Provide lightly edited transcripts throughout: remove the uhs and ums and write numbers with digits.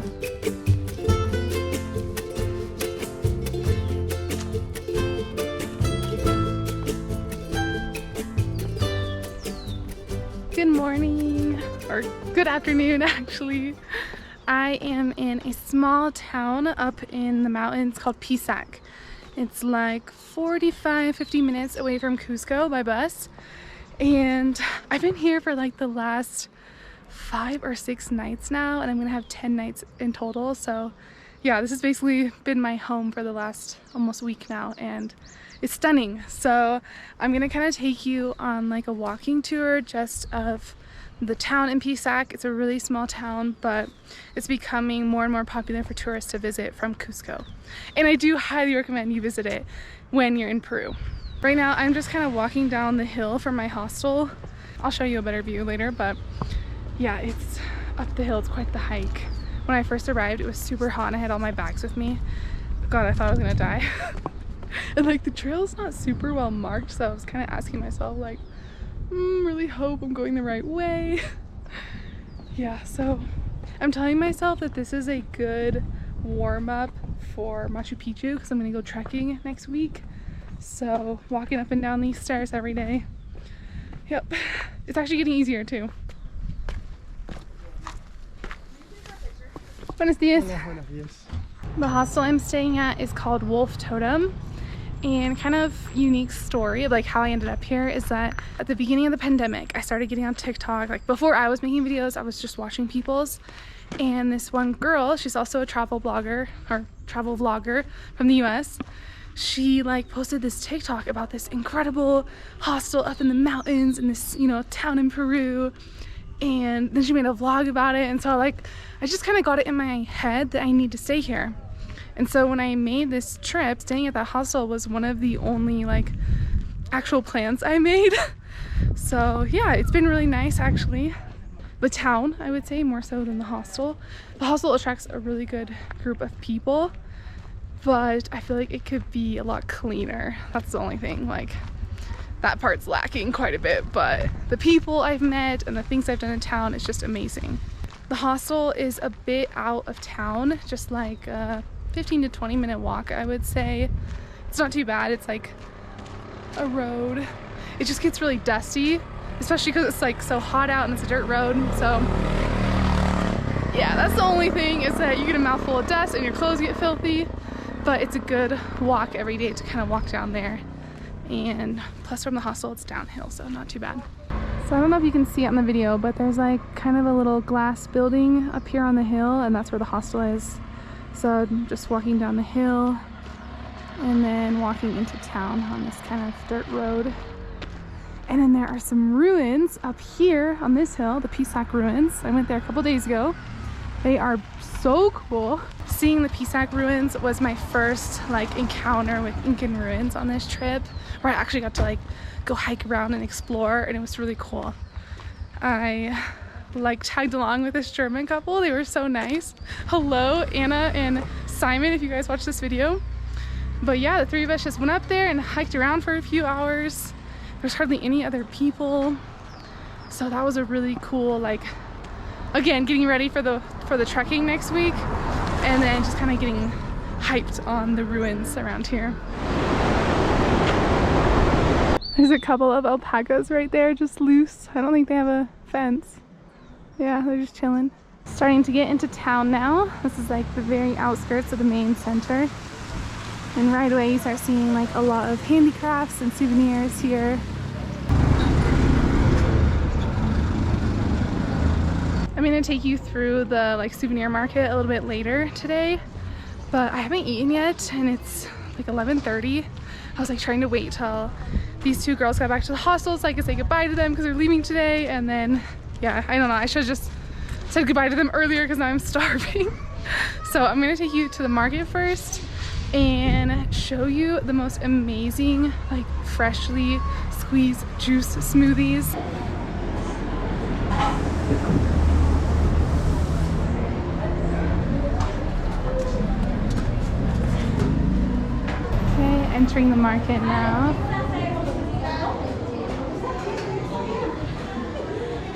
Good morning, or good afternoon actually. I am in a small town up in the mountains called Pisac. It's like 45-50 minutes away from Cusco by bus. And I've been here for like the last 5 or 6 nights now, and I'm gonna have 10 nights in total. So yeah, this has basically been my home for the last almost week now, and it's stunning. So I'm gonna kind of take you on like a walking tour just of the town in Pisac. It's a really small town, but it's becoming more and more popular for tourists to visit from Cusco. And I do highly recommend you visit it when you're in Peru. Right now, I'm just kind of walking down the hill from my hostel. I'll show you a better view later, but yeah, it's up the hill. It's quite the hike. When I first arrived, it was super hot and I had all my bags with me. God, I thought I was gonna die. And like the trail's not super well marked, so I was kind of asking myself like, really hope I'm going the right way. Yeah, so I'm telling myself that this is a good warm-up for Machu Picchu because I'm gonna go trekking next week. So walking up and down these stairs every day. Yep, it's actually getting easier too. Buenos dias. Buenos dias. The hostel I'm staying at is called Wolf Totem. And kind of unique story of like how I ended up here is that at the beginning of the pandemic, I started getting on TikTok. Like before I was making videos, I was just watching people's. And this one girl, she's also a travel blogger or travel vlogger from the US. She like posted this TikTok about this incredible hostel up in the mountains in this, you know, town in Peru. And then she made a vlog about it. And so like, I just kind of got it in my head that I need to stay here. And so when I made this trip, staying at that hostel was one of the only like actual plans I made. So yeah, it's been really nice actually. The town, I would say, more so than the hostel. The hostel attracts a really good group of people, but I feel like it could be a lot cleaner. That's the only thing, like that part's lacking quite a bit, but the people I've met and the things I've done in town is just amazing. The hostel is a bit out of town, just like 15 to 20 minute walk, I would say. It's not too bad. It's like a road. It just gets really dusty, especially because it's like so hot out and it's a dirt road. So yeah, that's the only thing, is that you get a mouthful of dust and your clothes get filthy, but it's a good walk every day to kind of walk down there. And plus from the hostel it's downhill, so not too bad. So I don't know if you can see it in the video, but there's like kind of a little glass building up here on the hill, and that's where the hostel is. So I'm just walking down the hill and then walking into town on this kind of dirt road. And then there are some ruins up here on this hill, the Pisac ruins. I went there a couple days ago. They are so cool. Seeing the Pisac ruins was my first like encounter with Incan ruins on this trip, where I actually got to like go hike around and explore, and it was really cool. I like tagged along with this German couple. They were so nice. Hello, Anna and Simon, if you guys watch this video. But yeah, the three of us just went up there and hiked around for a few hours. There's hardly any other people, so that was a really cool, like, again, getting ready for the trekking next week, and then just kind of getting hyped on the ruins around here. There's a couple of alpacas right there, just loose. I don't think they have a fence. Yeah, they're just chilling. Starting to get into town now. This is like the very outskirts of the main center. And right away you start seeing like a lot of handicrafts and souvenirs here. I'm gonna take you through the like souvenir market a little bit later today, but I haven't eaten yet and it's like 11:30. I was like trying to wait till these two girls got back to the hostel so I could say goodbye to them because they're leaving today, and then yeah, I don't know, I should have just said goodbye to them earlier because now I'm starving. So I'm gonna take you to the market first and show you the most amazing like freshly squeezed juice smoothies. Okay, entering the market now.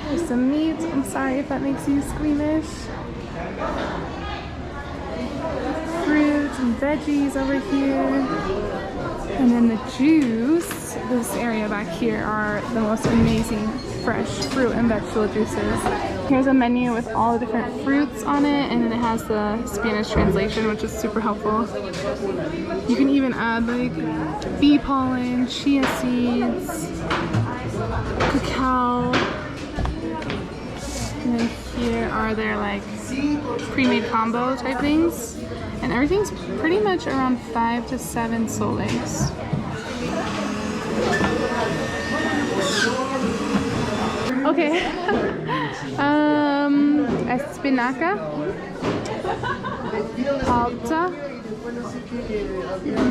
There's some meat. I'm sorry if that makes you squeamish. veggies over here. And then the juice, this area back here are the most amazing fresh fruit and vegetable juices. Here's a menu with all the different fruits on it, and then it has the Spanish translation, which is super helpful. You can even add like bee pollen, chia seeds, cacao. And then here are their like pre-made combo type things. And everything's pretty much around 5 to 7 soles. Okay. Espinaca, palta,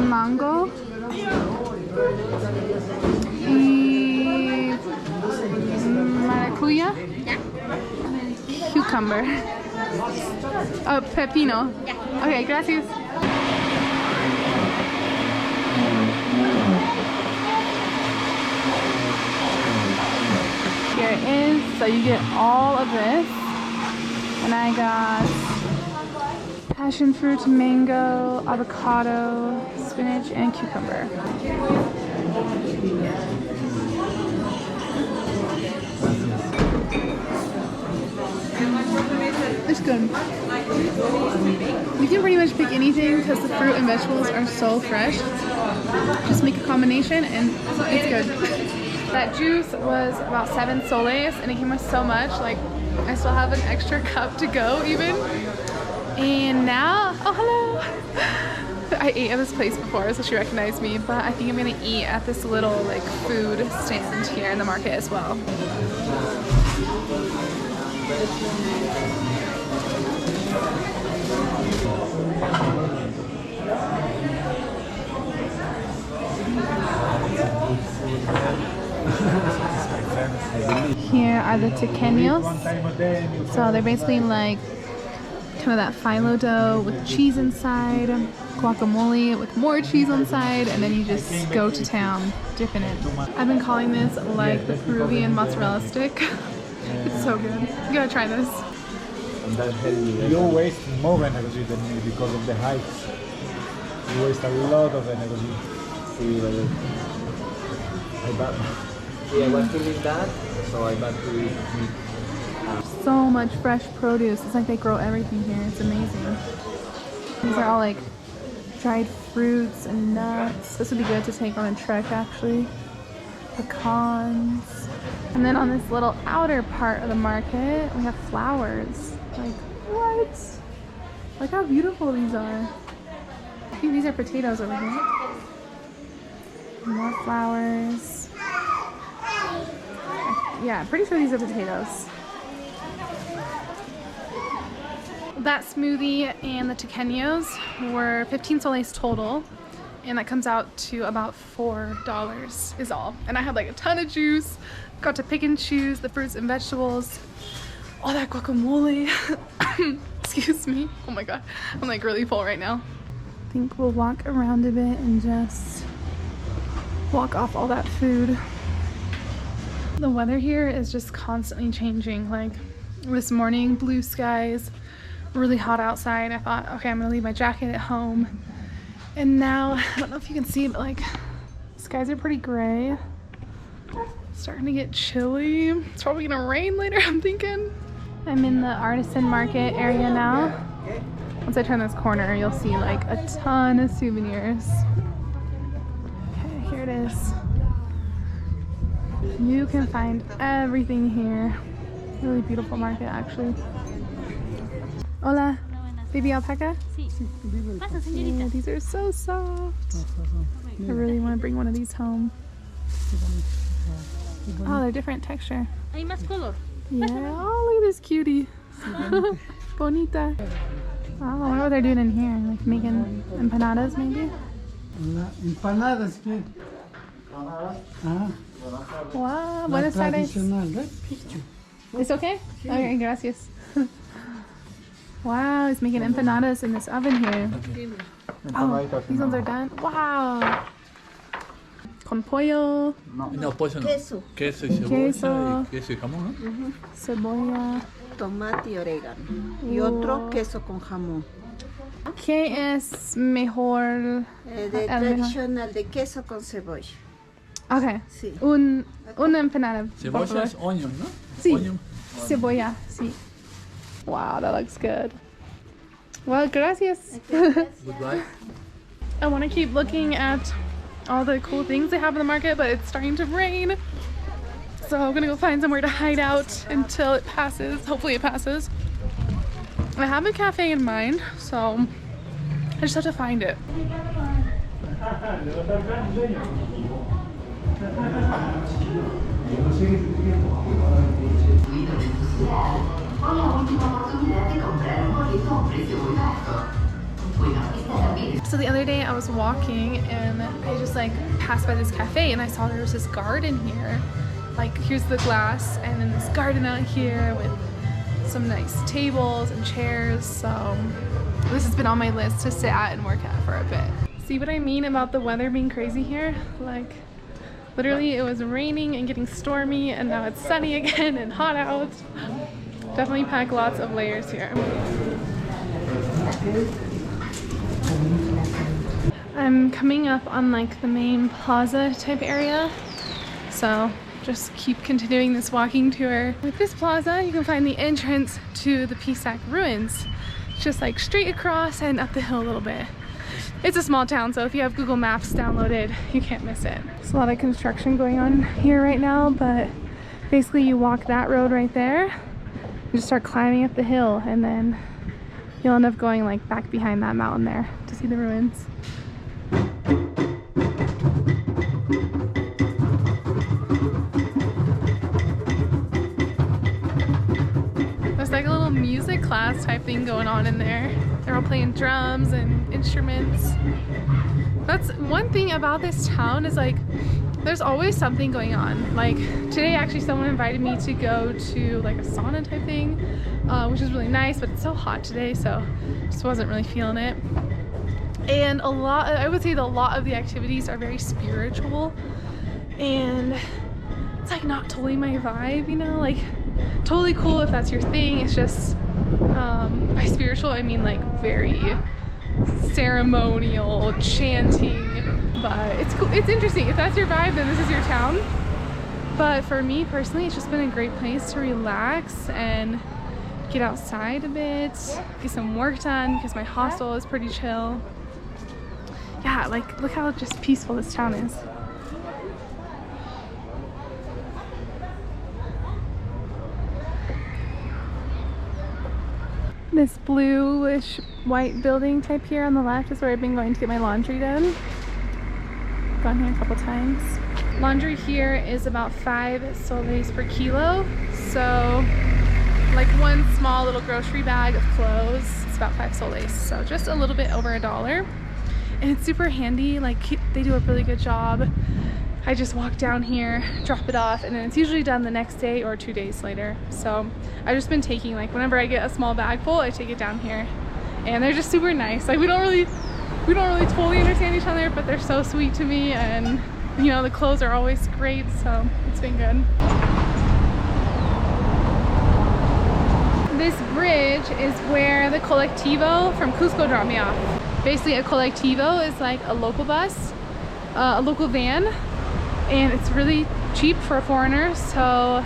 mango, y maracuya, cucumber. Oh, pepino. Okay, gracias. Here it is. So you get all of this. And I got passion fruit, mango, avocado, spinach, and cucumber. It's good. You can pretty much pick anything because the fruit and vegetables are so fresh. Just make a combination and it's good. That juice was about 7 soles and it came with so much. Like, I still have an extra cup to go even. And now, oh hello! I ate at this place before, so she recognized me, but I think I'm gonna eat at this little like food stand here in the market as well. Here are the tequeños. So they're basically like kind of that phyllo dough with cheese inside, guacamole with more cheese on side, and then you just go to town dipping it. I've been calling this like the Peruvian mozzarella stick. It's so good. You gotta try this. You waste more energy than me because of the hikes. You waste a lot of energy. I was feeling that, so I got to eat meat. So much fresh produce. It's like they grow everything here. It's amazing. These are all like dried fruits and nuts. This would be good to take on a trek actually. Pecans. And then on this little outer part of the market, we have flowers. Like, what? Look how beautiful these are. I think these are potatoes over here. More flowers. Yeah, pretty sure these are potatoes. That smoothie and the tequeños were 15 soles total, and that comes out to about $4 is all. And I had like a ton of juice, got to pick and choose the fruits and vegetables, all that guacamole. Excuse me. Oh my god, I'm like really full right now. I think we'll walk around a bit and just walk off all that food. The weather here is just constantly changing. Like this morning, blue skies, really hot outside. I thought, okay, I'm gonna leave my jacket at home. And now, I don't know if you can see, but like, skies are pretty gray. Starting to get chilly. It's probably gonna rain later, I'm thinking. I'm in the artisan market area now. Once I turn this corner, you'll see like a ton of souvenirs. Okay, here it is. You can find everything here. Really beautiful market, actually. Hola, baby alpaca? Yeah, these are so soft. I really want to bring one of these home. Oh, they're different texture. Hay más color. Yeah, oh, look at this cutie. Bonita. Oh, I wonder what they're doing in here. Like making empanadas, maybe? Empanadas, ¿qué? Wow, buenas tardes. It's okay? Okay, gracias. Wow, he's making empanadas in this oven here. Oh, these ones are done. Wow. Con pollo. No, pollo no. Queso. Queso y cebolla. Y queso y jamón, ¿no? Cebolla. Tomate y orégano. Y otro queso con jamón. ¿Qué es mejor? De tradicional de queso con cebolla. Okay. Sí. Una empanada. por Cebolla favor. es onion, ¿no? Sí. Onion. Cebolla, sí. Wow, that looks good. Well, gracias. Goodbye. I want to keep looking at all the cool things they have in the market, but it's starting to rain. So I'm gonna go find somewhere to hide out until it passes. Hopefully it passes. I have a cafe in mind, so I just have to find it. So the other day I was walking and I just like passed by this cafe and I saw there was this garden here. Like here's the glass and then this garden out here with some nice tables and chairs. So this has been on my list to sit at and work at for a bit. See what I mean about the weather being crazy here? Like literally it was raining and getting stormy and now it's sunny again and hot out. Definitely pack lots of layers here. I'm coming up on like the main plaza type area, so just keep continuing this walking tour. With this plaza you can find the entrance to the Pisac ruins. It's just like straight across and up the hill a little bit. It's a small town, so if you have Google Maps downloaded you can't miss it. There's a lot of construction going on here right now, but basically you walk that road right there, you just start climbing up the hill and then you'll end up going like back behind that mountain there to see the ruins. There's like a little music class type thing going on in there. They're all playing drums and instruments. That's one thing about this town is like there's always something going on. Like today actually someone invited me to go to like a sauna type thing, which is really nice, but it's so hot today so just wasn't really feeling it. And I would say that a lot of the activities are very spiritual and it's like not totally my vibe, you know, like totally cool if that's your thing. It's just by spiritual I mean like very ceremonial chanting, but it's cool. It's interesting. If that's your vibe, then this is your town. But for me personally, it's just been a great place to relax and get outside a bit, get some work done because my hostel is pretty chill. Yeah, like look how just peaceful this town is. This bluish white building type here on the left is where I've been going to get my laundry done. Gone here a couple times. Laundry here is about 5 soles per kilo. So like one small little grocery bag of clothes, it's about 5 soles. So just a little bit over $1. And it's super handy, like they do a really good job. I just walk down here, drop it off, and then it's usually done the next day or 2 days later. So I've just been taking, like whenever I get a small bag full, I take it down here. And they're just super nice. Like we don't really totally understand each other, but they're so sweet to me, and you know, the clothes are always great, so it's been good. This bridge is where the colectivo from Cusco dropped me off. Basically a colectivo is like a local bus, a local van, and it's really cheap for a foreigner. So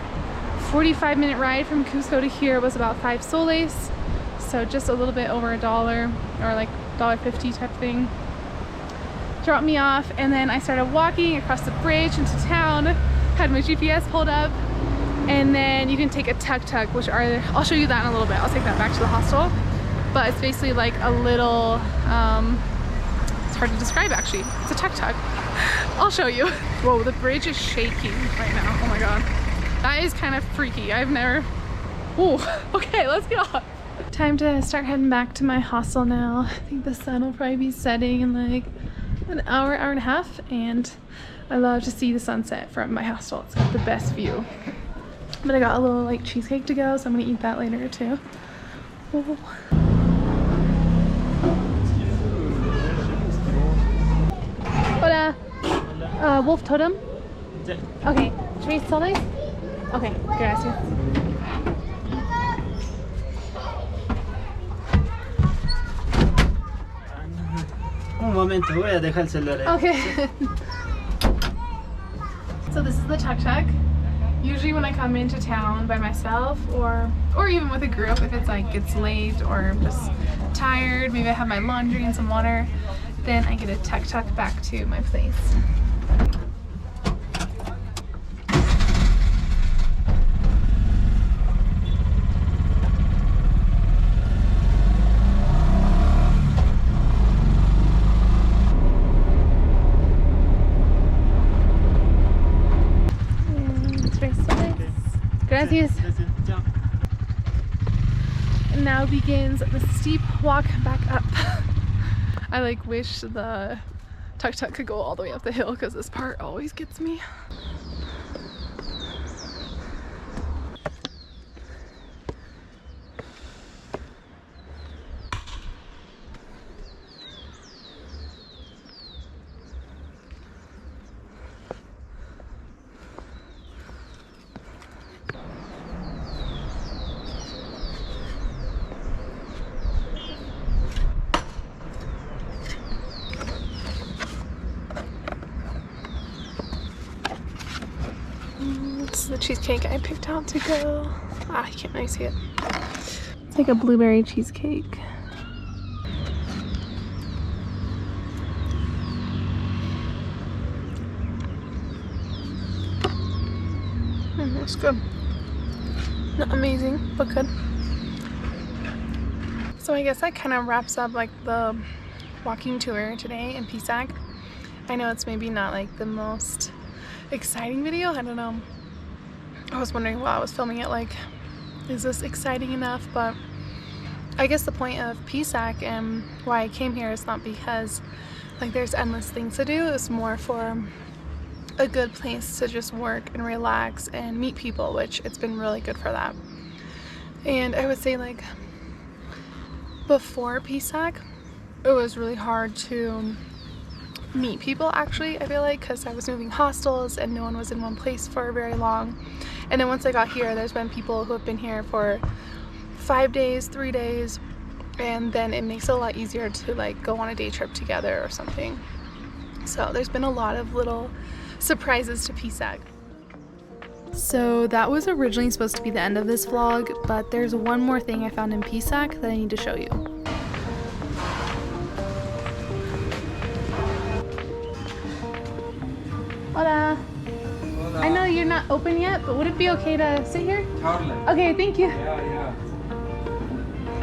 45-minute ride from Cusco to here was about 5 soles, so just a little bit over $1 or like $1.50 type thing. Dropped me off, and then I started walking across the bridge into town, had my GPS pulled up, and then you can take a tuktuk, which I'll show you that in a little bit. I'll take that back to the hostel. But it's basically like a little, it's hard to describe actually. It's a tuktuk. I'll show you. Whoa, the bridge is shaking right now. Oh my God. That is kind of freaky. I've never, ooh, okay, let's get off. Time to start heading back to my hostel now. I think the sun will probably be setting in like an hour, hour and a half, and I love to see the sunset from my hostel. It's got the best view. But I got a little like cheesecake to go, so I'm gonna eat that later too. Oh. Hola. Wolf Totem? Okay. 3 soles? Okay, gracias. Un momento, voy a dejar el celular ahí. Okay. So this is the tuk-tuk. Usually when I come into town by myself or even with a group, if it's like it's late or I'm just tired, maybe I have my laundry and some water, then I get a tuk-tuk back to my place. Gracias. And now begins the steep walk back up. I like wish the tuk-tuk could go all the way up the hill because this part always gets me. This is the cheesecake I picked out to go. Ah, you can't really see it. It's like a blueberry cheesecake. It's good. Not amazing, but good. So I guess that kind of wraps up like the walking tour today in Pisac. I know it's maybe not like the most exciting video, I don't know. I was wondering while I was filming it, like, is this exciting enough? But I guess the point of Pisac and why I came here is not because like there's endless things to do. It's more for a good place to just work and relax and meet people, which it's been really good for that. And I would say like before Pisac, it was really hard to meet people actually, I feel like, because I was moving hostels and no one was in one place for very long. And then once I got here, there's been people who have been here for 5 days, 3 days, and then it makes it a lot easier to like go on a day trip together or something. So there's been a lot of little surprises to Pisac. So that was originally supposed to be the end of this vlog, but there's one more thing I found in Pisac that I need to show you. Hola. I know you're not open yet, but would it be okay to sit here? Totally. Okay, thank you. Yeah.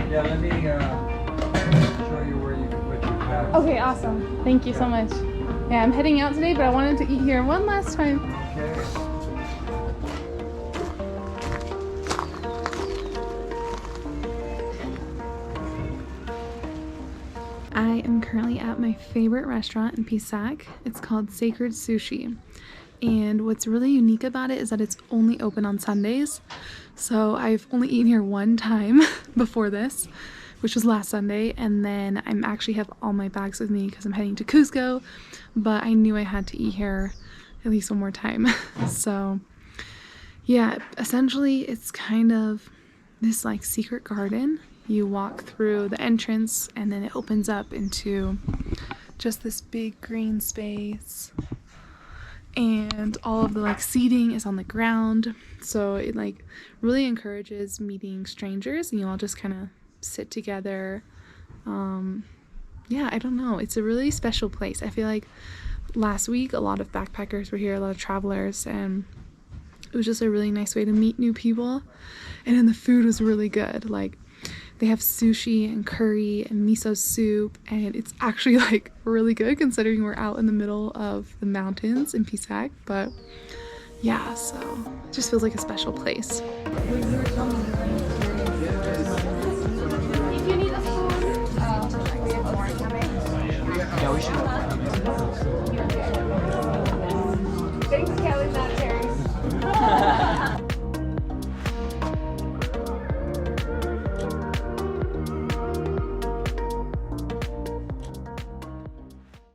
Yeah, let me show you where you can put your bags. Okay, awesome. Thank you so much. Yeah, I'm heading out today, but I wanted to eat here one last time. Okay. I am currently at my favorite restaurant in Pisac. It's called Sacred Sushi. And what's really unique about it is that it's only open on Sundays. So I've only eaten here one time before this, which was last Sunday. And then I'm actually have all my bags with me because I'm heading to Cusco. But I knew I had to eat here at least one more time. So yeah, essentially it's kind of this like secret garden. You walk through the entrance and then it opens up into just this big green space, and all of the like seating is on the ground, so it like really encourages meeting strangers and you all just kind of sit together. Yeah, I don't know, it's a really special place. I feel like last week a lot of backpackers were here, a lot of travelers, and it was just a really nice way to meet new people. And then the food was really good. Like they have sushi and curry and miso soup, and it's actually like really good considering we're out in the middle of the mountains in Pisac. But yeah, so it just feels like a special place.